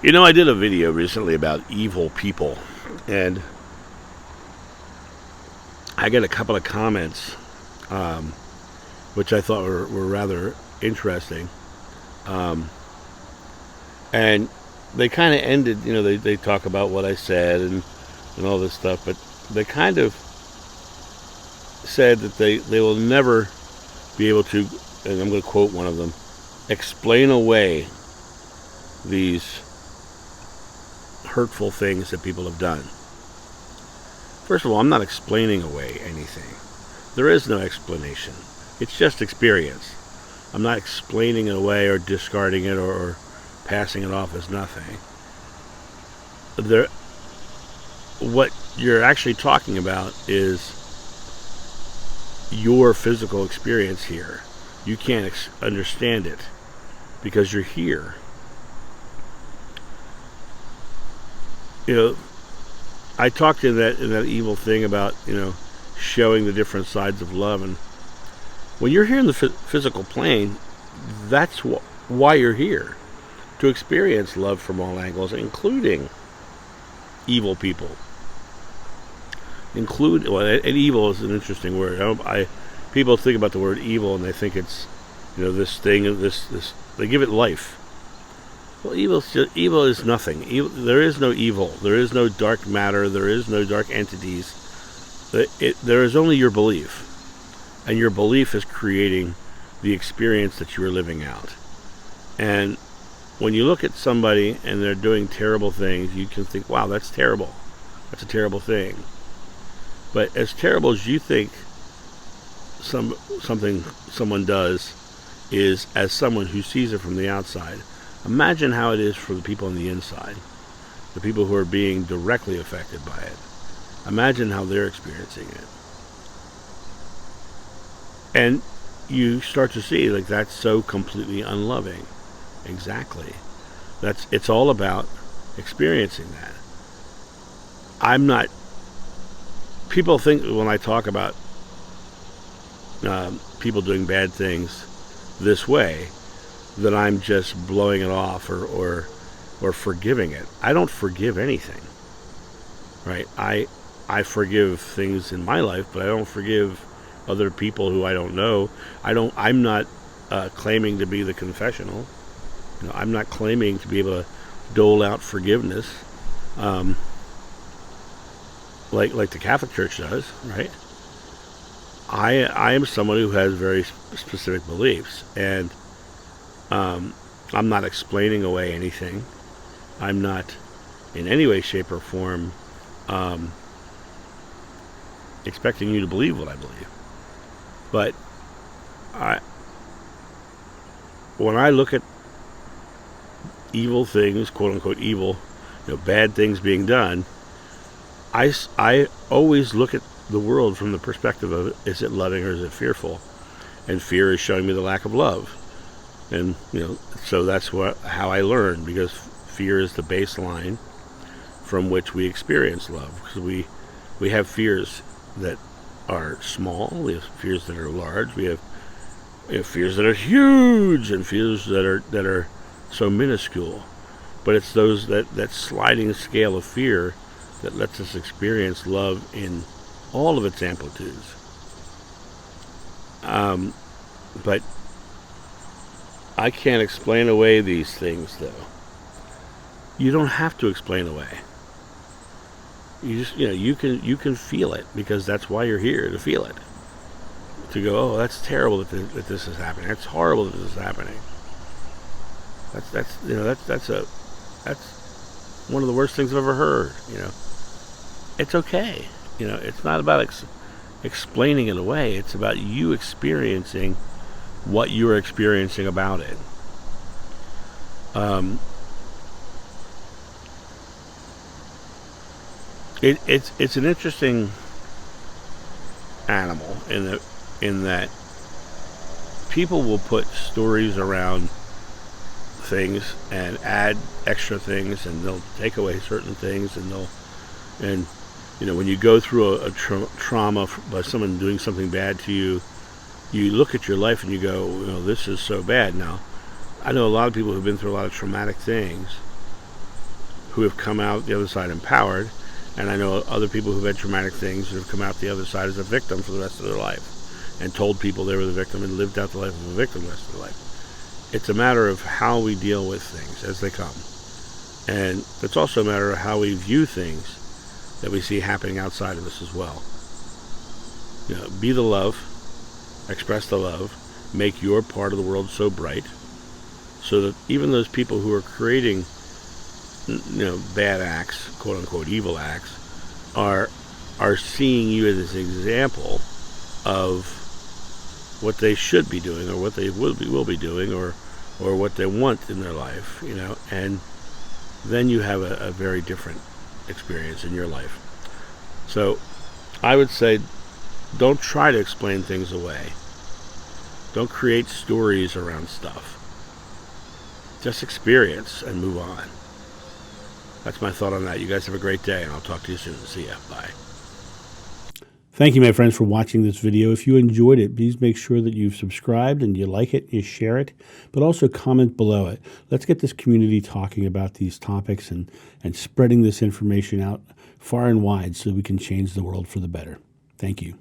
I did a video recently about evil people, and I got a couple of comments, um, which I thought were rather interesting. Um, and they kind of ended, they talk about what I said and all this stuff, but they kind of said that they will never be able to, and I'm going to quote one of them, explain away these hurtful things that people have done. First of all, I'm not explaining away anything. There is no explanation. It's just experience. I'm not explaining it away or discarding it or passing it off as nothing. What you're actually talking about is your physical experience here. You can't understand it because you're here. I talked in that evil thing about showing the different sides of love, and when you're here in the physical plane, that's why you're here, to experience love from all angles, including evil people. And evil is an interesting word. People think about the word evil and they think it's this thing, this they give it life. Well, evil is nothing. There is no evil. There is no dark matter. There is no dark entities. There is only your belief. And your belief is creating the experience that you are living out. And when you look at somebody and they're doing terrible things, you can think, wow, that's terrible. That's a terrible thing. But as terrible as you think something someone does is, as someone who sees it from the outside, imagine how it is for the people on the inside, the people who are being directly affected by it. Imagine how they're experiencing it. And you start to see, that's so completely unloving. Exactly. It's all about experiencing that. People think when I talk about people doing bad things this way, that I'm just blowing it off or forgiving it. I don't forgive anything, right? I forgive things in my life, but I don't forgive other people who I don't know. I'm not claiming to be the confessional. I'm not claiming to be able to dole out forgiveness, like the Catholic Church does, right? I am someone who has very specific beliefs, and I'm not explaining away anything. I'm not in any way, shape, or form expecting you to believe what I believe. But when I look at evil things, quote unquote evil, bad things being done, I always look at the world from the perspective of, is it loving or is it fearful? And fear is showing me the lack of love. And so that's how I learn, because fear is the baseline from which we experience love. Because we have fears that are small, we have fears that are large, we have fears that are huge, and fears that are so minuscule. But it's that sliding scale of fear that lets us experience love in all of its amplitudes. But I can't explain away these things, though. You don't have to explain away. You just, you can feel it, because that's why you're here, to feel it. To go, oh, that's terrible that this is happening. That's horrible that this is happening. That's one of the worst things I've ever heard. It's okay. It's not about explaining it away. It's about you experiencing what you're experiencing about it. It's an interesting animal in that people will put stories around things and add extra things, and they'll take away certain things, and when you go through a trauma by someone doing something bad to you, you look at your life and you go, this is so bad. Now, I know a lot of people who've been through a lot of traumatic things, who have come out the other side empowered, and I know other people who've had traumatic things who have come out the other side as a victim for the rest of their life and told people they were the victim and lived out the life of a victim the rest of their life. It's a matter of how we deal with things as they come. And it's also a matter of how we view things that we see happening outside of us as well. Be the love, express the love, make your part of the world so bright so that even those people who are creating bad acts, quote unquote evil acts, are seeing you as an example of what they should be doing or what they will be doing or what they want in their life, and then you have a very different experience in your life. So I would say, don't try to explain things away. Don't create stories around stuff. Just experience and move on. That's my thought on that. You guys have a great day, and I'll talk to you soon. See ya. Bye. Thank you, my friends, for watching this video. If you enjoyed it, please make sure that you've subscribed and you like it, you share it, but also comment below it. Let's get this community talking about these topics and spreading this information out far and wide so we can change the world for the better. Thank you.